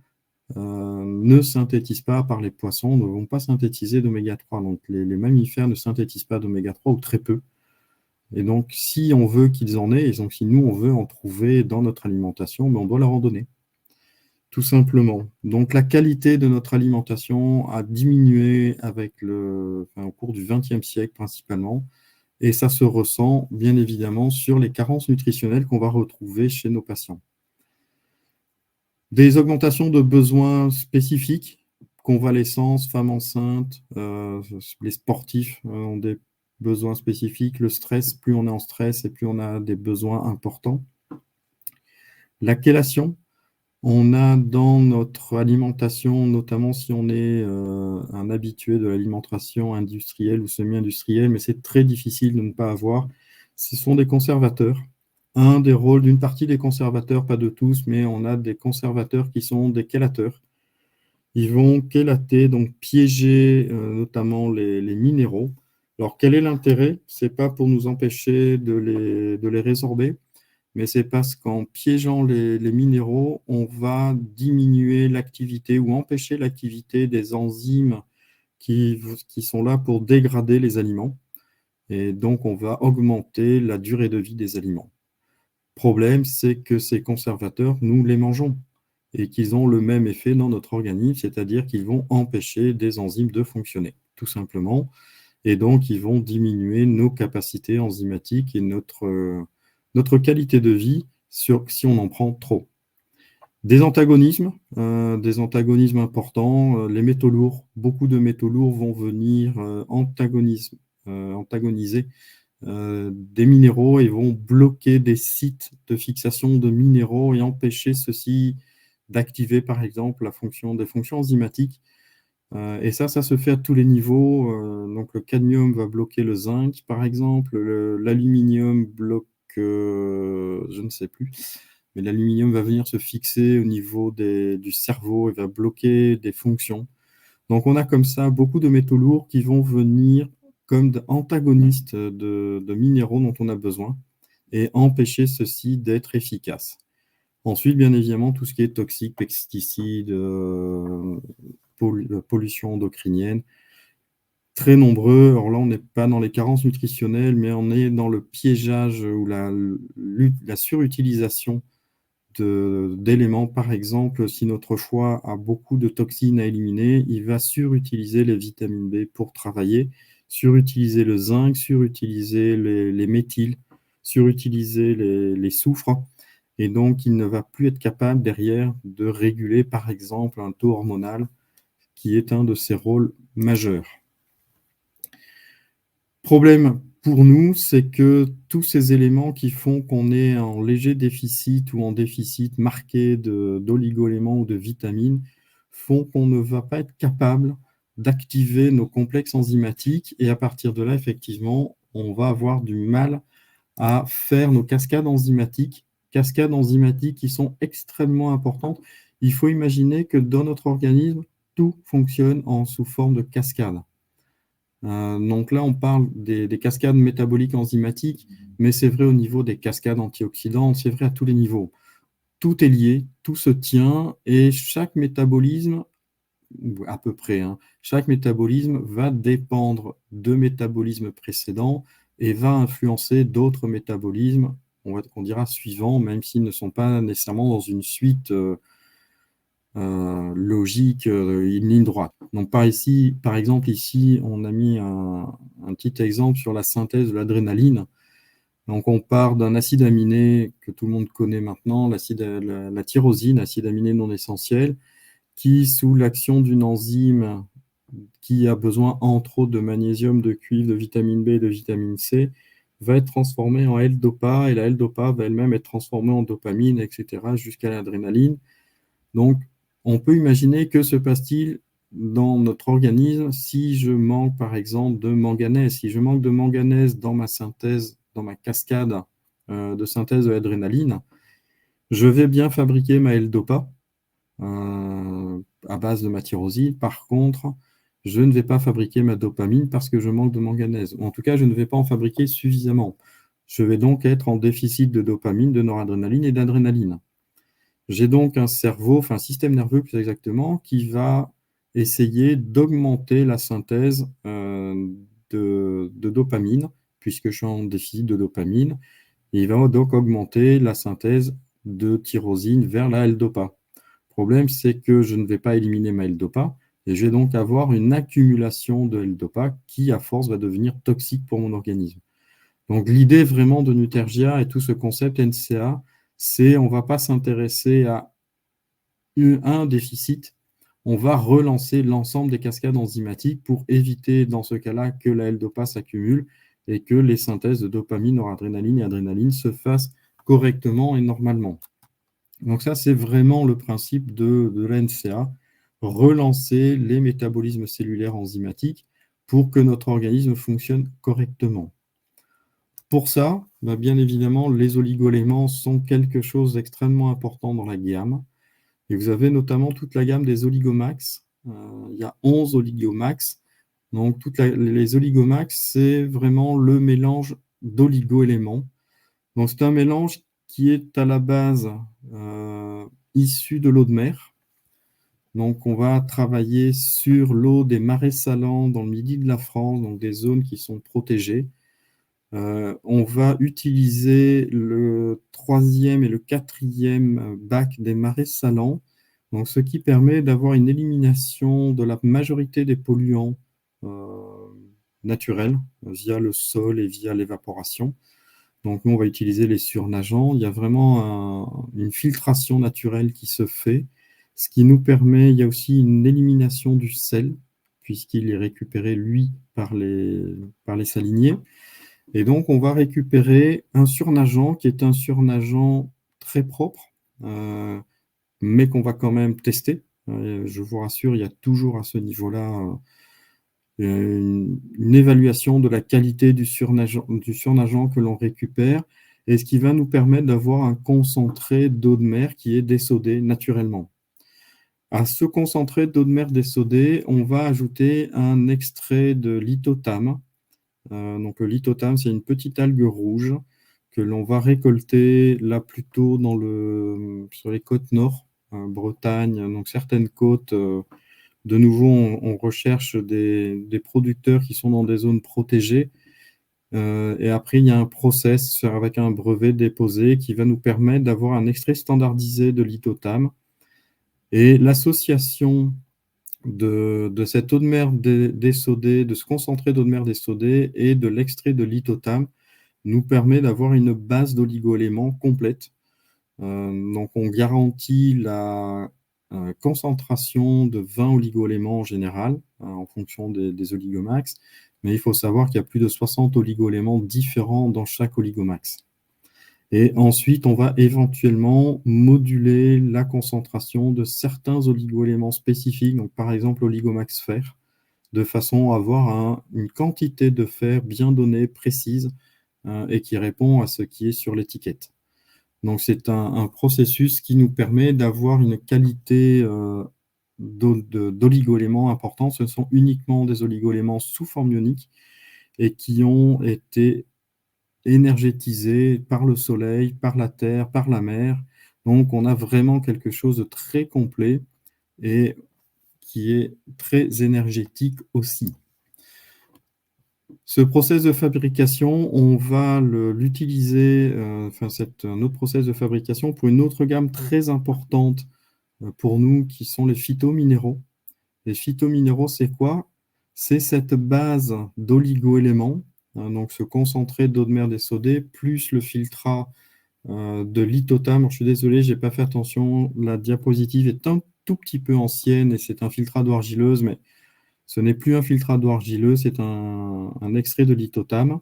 ne synthétisent pas, par les poissons, ne vont pas synthétiser d'oméga 3. Donc les mammifères ne synthétisent pas d'oméga 3 ou très peu. Et donc si on veut qu'ils en aient, et donc si nous on veut en trouver dans notre alimentation, ben, on doit leur en donner. Tout simplement. Donc la qualité de notre alimentation a diminué au cours du XXe siècle principalement, et ça se ressent bien évidemment sur les carences nutritionnelles qu'on va retrouver chez nos patients. Des augmentations de besoins spécifiques, convalescence, femmes enceintes, les sportifs ont des besoins spécifiques, le stress, plus on est en stress et plus on a des besoins importants. La chélation, on a dans notre alimentation, notamment si on est un habitué de l'alimentation industrielle ou semi-industrielle, mais c'est très difficile de ne pas avoir, ce sont des conservateurs. Un des rôles d'une partie des conservateurs, pas de tous, mais on a des conservateurs qui sont des chélateurs. Ils vont chélater, donc piéger notamment les minéraux. Alors quel est l'intérêt? Ce n'est pas pour nous empêcher de les résorber, mais c'est parce qu'en piégeant les minéraux, on va diminuer l'activité ou empêcher l'activité des enzymes qui sont là pour dégrader les aliments. Et donc, on va augmenter la durée de vie des aliments. Problème, c'est que ces conservateurs, nous les mangeons et qu'ils ont le même effet dans notre organisme, c'est-à-dire qu'ils vont empêcher des enzymes de fonctionner, tout simplement. Et donc, ils vont diminuer nos capacités enzymatiques et notre qualité de vie si on en prend trop. Des antagonismes importants, les métaux lourds. Beaucoup de métaux lourds vont venir antagoniser des minéraux et vont bloquer des sites de fixation de minéraux et empêcher ceux-ci d'activer, par exemple, des fonctions enzymatiques. Et ça se fait à tous les niveaux. Donc, le cadmium va bloquer le zinc, par exemple. L'aluminium bloque, je ne sais plus, mais l'aluminium va venir se fixer au niveau du cerveau et va bloquer des fonctions. Donc, on a comme ça beaucoup de métaux lourds qui vont venir comme antagonistes de minéraux dont on a besoin et empêcher ceux-ci d'être efficaces. Ensuite, bien évidemment, tout ce qui est toxique, pesticides, pollution endocrinienne, très nombreux. Alors là, on n'est pas dans les carences nutritionnelles, mais on est dans le piégeage ou la surutilisation d'éléments. Par exemple, si notre foie a beaucoup de toxines à éliminer, il va surutiliser les vitamines B pour travailler, surutiliser le zinc, surutiliser les méthyles, surutiliser les soufres. Et donc, il ne va plus être capable derrière de réguler, par exemple, un taux hormonal qui est un de ses rôles majeurs. Problème pour nous, c'est que tous ces éléments qui font qu'on est en léger déficit ou en déficit marqué d'oligo-éléments ou de vitamines font qu'on ne va pas être capable d'activer nos complexes enzymatiques et à partir de là, effectivement, on va avoir du mal à faire nos cascades enzymatiques qui sont extrêmement importantes. Il faut imaginer que dans notre organisme, tout fonctionne sous forme de cascade. Donc là, on parle des cascades métaboliques enzymatiques, mais c'est vrai au niveau des cascades antioxydantes, c'est vrai à tous les niveaux. Tout est lié, tout se tient, et chaque métabolisme, à peu près, chaque métabolisme va dépendre de métabolismes précédents et va influencer d'autres métabolismes on dira suivants, même s'ils ne sont pas nécessairement dans une suite logique, une ligne droite. Donc par exemple, ici, on a mis un petit exemple sur la synthèse de l'adrénaline. Donc on part d'un acide aminé que tout le monde connaît maintenant, la tyrosine, acide aminé non essentiel, qui, sous l'action d'une enzyme qui a besoin entre autres de magnésium, de cuivre, de vitamine B et de vitamine C, va être transformée en L-Dopa, et la L-Dopa va elle-même être transformée en dopamine, etc., jusqu'à l'adrénaline. Donc, on peut imaginer que se passe-t-il dans notre organisme si je manque, par exemple, de manganèse. Si je manque de manganèse dans ma synthèse, dans ma cascade de synthèse de l'adrénaline, je vais bien fabriquer ma L-Dopa à base de ma tyrosine. Par contre, je ne vais pas fabriquer ma dopamine parce que je manque de manganèse. Ou en tout cas, je ne vais pas en fabriquer suffisamment. Je vais donc être en déficit de dopamine, de noradrénaline et d'adrénaline. J'ai donc un cerveau, enfin un système nerveux plus exactement, qui va essayer d'augmenter la synthèse de dopamine, puisque je suis en déficit de dopamine. Et il va donc augmenter la synthèse de tyrosine vers la L-Dopa. Le problème, c'est que je ne vais pas éliminer ma L-Dopa, et je vais donc avoir une accumulation de L-Dopa qui, à force, va devenir toxique pour mon organisme. Donc l'idée vraiment de Nutergia et tout ce concept NCA, c'est on ne va pas s'intéresser à un déficit, on va relancer l'ensemble des cascades enzymatiques pour éviter dans ce cas-là que la L-Dopa s'accumule et que les synthèses de dopamine, noradrénaline et adrénaline se fassent correctement et normalement. Donc ça, c'est vraiment le principe de la NCA, relancer les métabolismes cellulaires enzymatiques pour que notre organisme fonctionne correctement. Pour ça, bien évidemment, les oligoéléments sont quelque chose d'extrêmement important dans la gamme. Et vous avez notamment toute la gamme des oligomax. Il y a 11 oligomax. Donc, les oligomax, c'est vraiment le mélange d'oligoéléments. Donc, c'est un mélange qui est à la base issu de l'eau de mer. Donc, on va travailler sur l'eau des marais salants dans le midi de la France, donc des zones qui sont protégées. On va utiliser le 3e et le 4e bac des marais salants, donc ce qui permet d'avoir une élimination de la majorité des polluants naturels via le sol et via l'évaporation. Donc nous, on va utiliser les surnageants. Il y a vraiment une filtration naturelle qui se fait, ce qui nous permet, il y a aussi une élimination du sel, puisqu'il est récupéré, lui, par les saliniers. Et donc, on va récupérer un surnageant qui est un surnageant très propre, mais qu'on va quand même tester. Je vous rassure, il y a toujours à ce niveau-là une évaluation de la qualité du surnageant que l'on récupère, et ce qui va nous permettre d'avoir un concentré d'eau de mer qui est désodé naturellement. À ce concentré d'eau de mer désodé, on va ajouter un extrait de lithotame. Donc le lithotame, c'est une petite algue rouge que l'on va récolter là plutôt sur les côtes nord, Bretagne, donc certaines côtes. De nouveau, on recherche des producteurs qui sont dans des zones protégées. Et après, il y a un process avec un brevet déposé qui va nous permettre d'avoir un extrait standardisé de lithotame. Et l'association de cette eau de mer désodée, de ce concentré d'eau de mer désodée et de l'extrait de lithotame nous permet d'avoir une base d'oligoéléments complète. Donc, on garantit la concentration de 20 oligoéléments en général, en fonction des oligomax, mais il faut savoir qu'il y a plus de 60 oligoéléments différents dans chaque oligomax. Et ensuite, on va éventuellement moduler la concentration de certains oligoéléments spécifiques, donc par exemple l'oligomax fer, de façon à avoir une quantité de fer bien donnée, précise, et qui répond à ce qui est sur l'étiquette. Donc c'est un processus qui nous permet d'avoir une qualité d'oligoéléments importante. Ce sont uniquement des oligoéléments sous forme ionique et qui ont été énergétisés par le soleil, par la terre, par la mer. Donc on a vraiment quelque chose de très complet et qui est très énergétique aussi. Ce process de fabrication, on va l'utiliser, notre process de fabrication pour une autre gamme très importante pour nous, qui sont les phytominéraux. Les phytominéraux, c'est quoi? C'est cette base d'oligo-éléments, donc ce concentré d'eau de mer désodée, plus le filtrat de lithotame. Alors, je suis désolé, je n'ai pas fait attention. La diapositive est un tout petit peu ancienne et c'est un filtrat d'eau argileuse, mais ce n'est plus un filtrat d'eau argileux, c'est un extrait de lithotame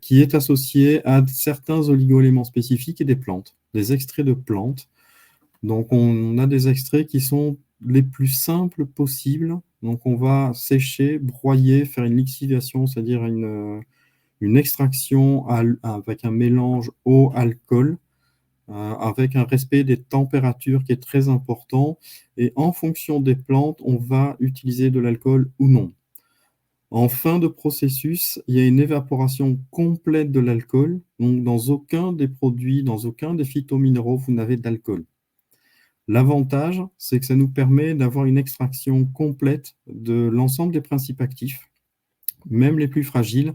qui est associé à certains oligo-éléments spécifiques et des plantes, des extraits de plantes. Donc, on a des extraits qui sont les plus simples possibles. Donc, on va sécher, broyer, faire une lixiviation, c'est-à-dire une extraction avec un mélange eau-alcool, avec un respect des températures qui est très important. Et en fonction des plantes, on va utiliser de l'alcool ou non. En fin de processus, il y a une évaporation complète de l'alcool. Donc, dans aucun des produits, dans aucun des phytominéraux, vous n'avez d'alcool. L'avantage, c'est que ça nous permet d'avoir une extraction complète de l'ensemble des principes actifs, même les plus fragiles,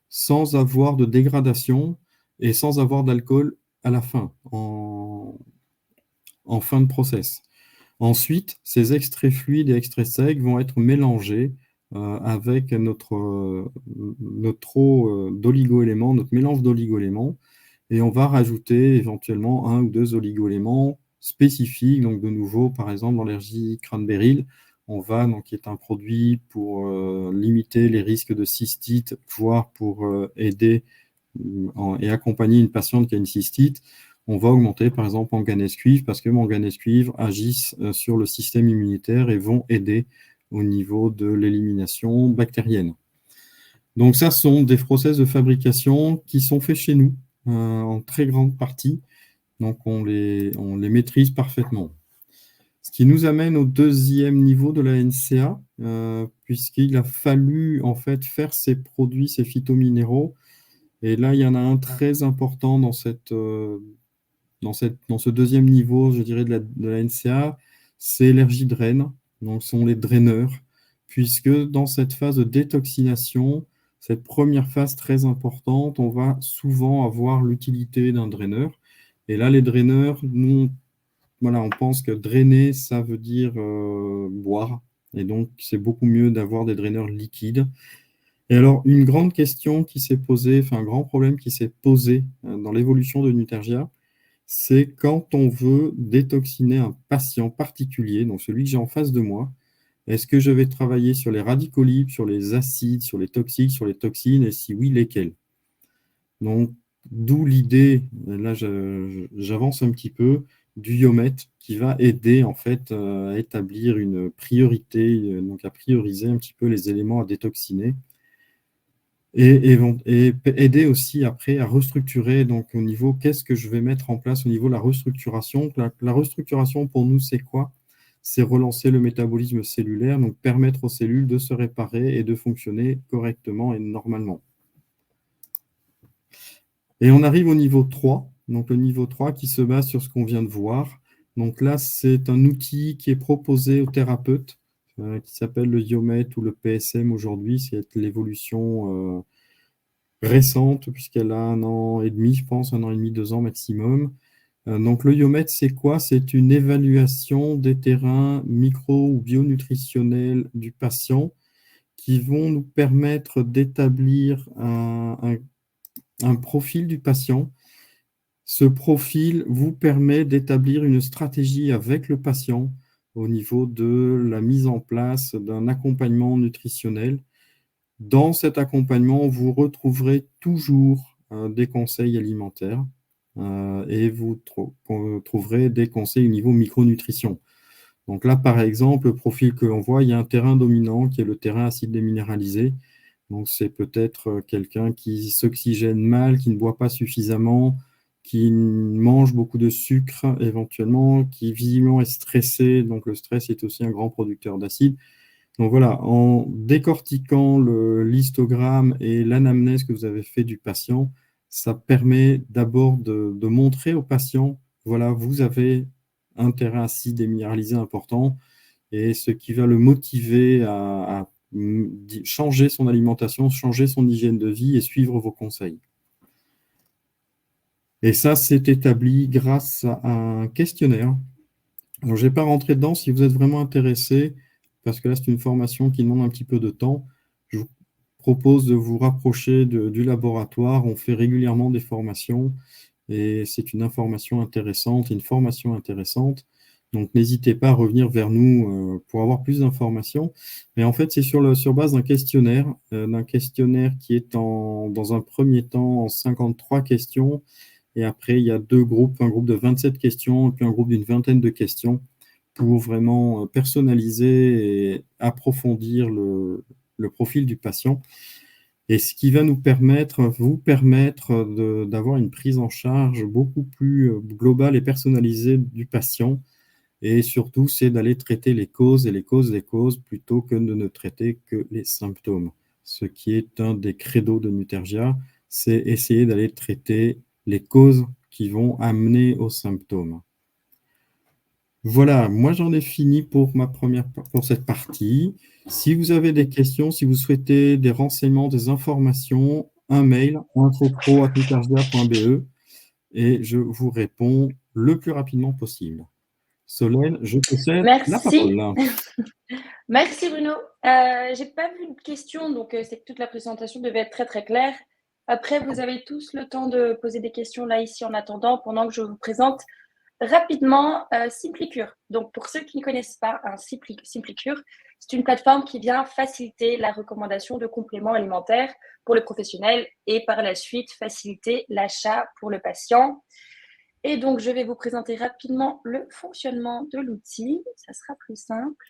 sans avoir de dégradation et sans avoir d'alcool à la fin, en fin de process. Ensuite, ces extraits fluides et extraits secs vont être mélangés avec notre eau d'oligo-éléments, notre mélange d'oligo-éléments, et on va rajouter éventuellement 1 ou 2 oligo-éléments spécifiques. Donc, de nouveau, par exemple, dans l'allergie cranberry, on va, donc, qui est un produit pour limiter les risques de cystite, voire pour aider et accompagner une patiente qui a une cystite. On va augmenter, par exemple, manganèse cuivre, parce que manganèse cuivre agissent sur le système immunitaire et vont aider au niveau de l'élimination bactérienne. Donc, ça sont des process de fabrication qui sont faits chez nous, en très grande partie. Donc, on les maîtrise parfaitement. Ce qui nous amène au deuxième niveau de la NCA, puisqu'il a fallu en fait faire ces produits, ces phytominéraux. Et là, il y en a un très important dans ce deuxième niveau, je dirais, de la NCA, c'est l'ergidraine. Donc, ce sont les draineurs, puisque dans cette phase de détoxination, cette première phase très importante, on va souvent avoir l'utilité d'un draineur. Et là, les draineurs, nous, voilà, on pense que drainer, ça veut dire boire. Et donc, c'est beaucoup mieux d'avoir des draineurs liquides. Et alors, une grande question qui s'est posée, enfin, un grand problème qui s'est posé dans l'évolution de Nutergia, c'est quand on veut détoxiner un patient particulier, donc celui que j'ai en face de moi, est-ce que je vais travailler sur les radicaux libres, sur les acides, sur les toxiques, sur les toxines, et si oui, lesquels? Donc, d'où l'idée, là j'avance un petit peu, du Yomet qui va aider en fait à établir une priorité, donc à prioriser un petit peu les éléments à détoxiner. Et aider aussi après à restructurer, donc au niveau, qu'est-ce que je vais mettre en place au niveau de la restructuration. La restructuration pour nous, c'est quoi? C'est relancer le métabolisme cellulaire, donc permettre aux cellules de se réparer et de fonctionner correctement et normalement. Et on arrive au niveau 3, donc le niveau 3 qui se base sur ce qu'on vient de voir. Donc là, c'est un outil qui est proposé aux thérapeutes, qui s'appelle le Yomet ou le PSM aujourd'hui. C'est l'évolution récente, puisqu'elle a 1 an et demi, je pense, 1 an et demi, 2 ans maximum. Donc le Yomet, c'est quoi? C'est une évaluation des terrains micro- ou bionutritionnels du patient qui vont nous permettre d'établir un profil du patient. Ce profil vous permet d'établir une stratégie avec le patient au niveau de la mise en place d'un accompagnement nutritionnel. Dans cet accompagnement, vous retrouverez toujours des conseils alimentaires et vous trouverez des conseils au niveau micronutrition. Donc là, par exemple, le profil que l'on voit, il y a un terrain dominant qui est le terrain acide déminéralisé. Donc, c'est peut-être quelqu'un qui s'oxygène mal, qui ne boit pas suffisamment, qui mange beaucoup de sucre éventuellement, qui visiblement est stressé. Donc, le stress est aussi un grand producteur d'acide. Donc voilà, en décortiquant l'histogramme et l'anamnèse que vous avez fait du patient, ça permet d'abord de montrer au patient, voilà, vous avez un terrain acide déminéralisé important, et ce qui va le motiver à changer son alimentation, changer son hygiène de vie et suivre vos conseils. Et ça, c'est établi grâce à un questionnaire. Alors, je ne vais pas rentrer dedans. Si vous êtes vraiment intéressé, parce que là, c'est une formation qui demande un petit peu de temps, je vous propose de vous rapprocher du laboratoire. On fait régulièrement des formations et c'est une information intéressante, une formation intéressante. Donc, n'hésitez pas à revenir vers nous pour avoir plus d'informations. Mais en fait, c'est sur base d'un questionnaire qui est dans un premier temps en 53 questions. Et après, il y a deux groupes, un groupe de 27 questions et puis un groupe d'une vingtaine de questions pour vraiment personnaliser et approfondir le profil du patient. Et ce qui va vous permettre d'avoir une prise en charge beaucoup plus globale et personnalisée du patient. Et surtout, c'est d'aller traiter les causes et les causes des causes plutôt que de ne traiter que les symptômes. Ce qui est un des credos de Nutergia, c'est essayer d'aller traiter les causes qui vont amener aux symptômes. Voilà, moi j'en ai fini pour cette partie. Si vous avez des questions, si vous souhaitez des renseignements, des informations, un mail, infopro@nutergia.be et je vous réponds le plus rapidement possible. Solène, je te cède la parole. Merci Bruno. J'ai pas vu de questions, donc c'est que toute la présentation devait être très très claire. Après, vous avez tous le temps de poser des questions là, ici, en attendant, pendant que je vous présente rapidement SimpliCure. Donc, pour ceux qui ne connaissent pas SimpliCure, c'est une plateforme qui vient faciliter la recommandation de compléments alimentaires pour le professionnel et par la suite faciliter l'achat pour le patient. Et donc, je vais vous présenter rapidement le fonctionnement de l'outil. Ça sera plus simple.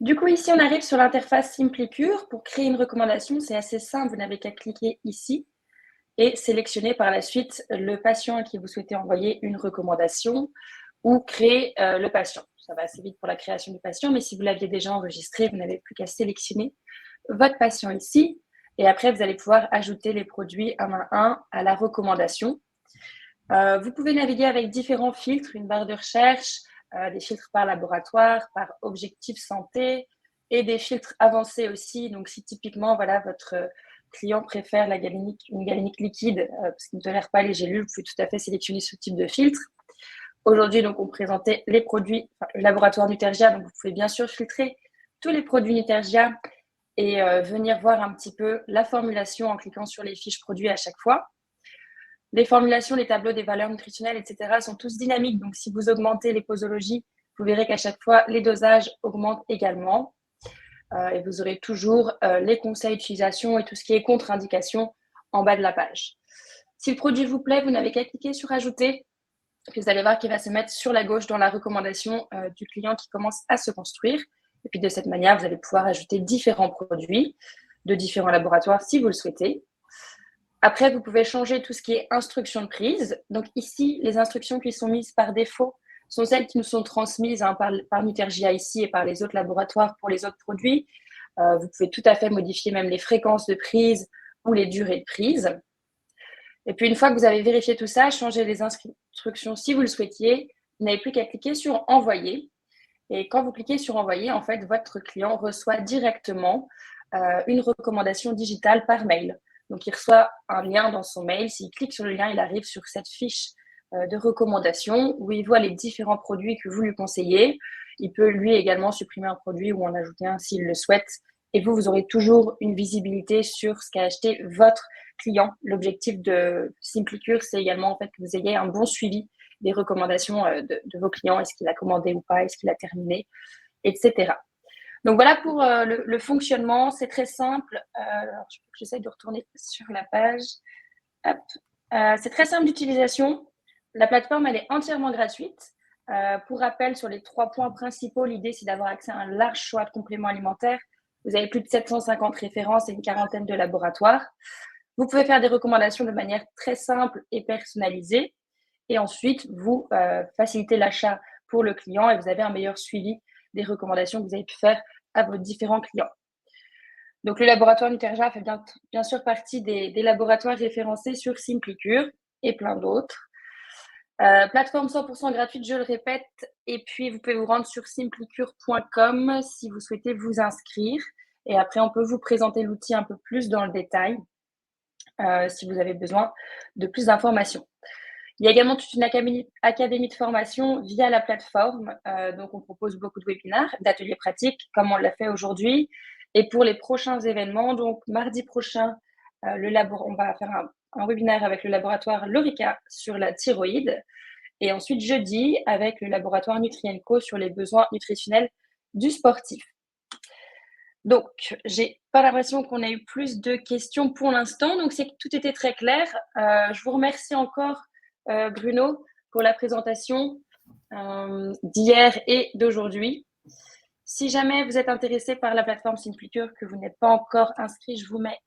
Du coup, ici, on arrive sur l'interface SimpliCure. Pour créer une recommandation, c'est assez simple. Vous n'avez qu'à cliquer ici et sélectionner par la suite le patient à qui vous souhaitez envoyer une recommandation ou créer le patient. Ça va assez vite pour la création du patient, mais si vous l'aviez déjà enregistré, vous n'avez plus qu'à sélectionner votre patient ici. Et après, vous allez pouvoir ajouter les produits un à un à la recommandation. Vous pouvez naviguer avec différents filtres, une barre de recherche, des filtres par laboratoire, par objectif santé et des filtres avancés aussi. Donc, si typiquement, voilà, votre client préfère une galénique liquide parce qu'il ne tolère pas les gélules, vous pouvez tout à fait sélectionner ce type de filtre. Aujourd'hui, donc, on présentait les produits, le laboratoire Nutergia. Donc, vous pouvez bien sûr filtrer tous les produits Nutergia et venir voir un petit peu la formulation en cliquant sur les fiches produits à chaque fois. Les formulations, les tableaux des valeurs nutritionnelles, etc. sont tous dynamiques. Donc, si vous augmentez les posologies, vous verrez qu'à chaque fois, les dosages augmentent également. Et vous aurez toujours les conseils d'utilisation et tout ce qui est contre-indication en bas de la page. Si le produit vous plaît, vous n'avez qu'à cliquer sur « Ajouter ». Vous allez voir qu'il va se mettre sur la gauche dans la recommandation du client qui commence à se construire. Et puis, de cette manière, vous allez pouvoir ajouter différents produits de différents laboratoires si vous le souhaitez. Après, vous pouvez changer tout ce qui est instructions de prise. Donc ici, les instructions qui sont mises par défaut sont celles qui nous sont transmises par Nutergia ici et par les autres laboratoires pour les autres produits. Vous pouvez tout à fait modifier même les fréquences de prise ou les durées de prise. Et puis, une fois que vous avez vérifié tout ça, changez les instructions si vous le souhaitiez. Vous n'avez plus qu'à cliquer sur « Envoyer ». Et quand vous cliquez sur « Envoyer », en fait, votre client reçoit directement une recommandation digitale par mail. Donc, il reçoit un lien dans son mail. S'il clique sur le lien, il arrive sur cette fiche de recommandation où il voit les différents produits que vous lui conseillez. Il peut, lui, également supprimer un produit ou en ajouter un s'il le souhaite. Et vous aurez toujours une visibilité sur ce qu'a acheté votre client. L'objectif de SimpliCure, c'est également en fait, que vous ayez un bon suivi des recommandations de vos clients. Est-ce qu'il a commandé ou pas? Est-ce qu'il a terminé? Etc. Donc, voilà pour le fonctionnement. C'est très simple. Alors, j'essaie de retourner sur la page. C'est très simple d'utilisation. La plateforme, elle est entièrement gratuite. Pour rappel, sur les 3 points principaux, l'idée, c'est d'avoir accès à un large choix de compléments alimentaires. Vous avez plus de 750 références et une quarantaine de laboratoires. Vous pouvez faire des recommandations de manière très simple et personnalisée. Et ensuite, vous facilitez l'achat pour le client et vous avez un meilleur suivi des recommandations que vous avez pu faire à vos différents clients. Donc, le laboratoire Nutergia fait bien sûr partie des laboratoires référencés sur SimpliCure et plein d'autres. Plateforme 100% gratuite, je le répète. Et puis, vous pouvez vous rendre sur simplicure.com si vous souhaitez vous inscrire. Et après, on peut vous présenter l'outil un peu plus dans le détail si vous avez besoin de plus d'informations. Il y a également toute une académie de formation via la plateforme. Donc, on propose beaucoup de webinaires, d'ateliers pratiques, comme on l'a fait aujourd'hui. Et pour les prochains événements, donc mardi prochain, on va faire un webinaire avec le laboratoire Lorica sur la thyroïde. Et ensuite, jeudi, avec le laboratoire Nutrienco sur les besoins nutritionnels du sportif. Donc, j'ai pas l'impression qu'on ait eu plus de questions pour l'instant. Donc, c'est que tout était très clair. Je vous remercie encore, Bruno, pour la présentation d'hier et d'aujourd'hui. Si jamais vous êtes intéressé par la plateforme Simplicure, que vous n'êtes pas encore inscrit, je vous mets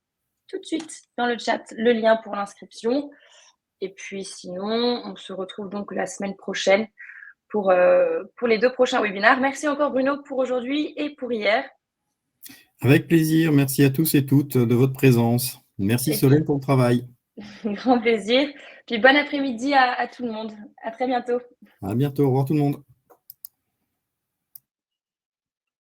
tout de suite dans le chat le lien pour l'inscription. Et puis sinon, on se retrouve donc la semaine prochaine pour les 2 prochains webinaires. Merci encore Bruno pour aujourd'hui et pour hier. Avec plaisir, merci à tous et toutes de votre présence. Merci Solène pour le travail. Grand plaisir. Puis bon après-midi à tout le monde. À très bientôt. À bientôt, au revoir tout le monde.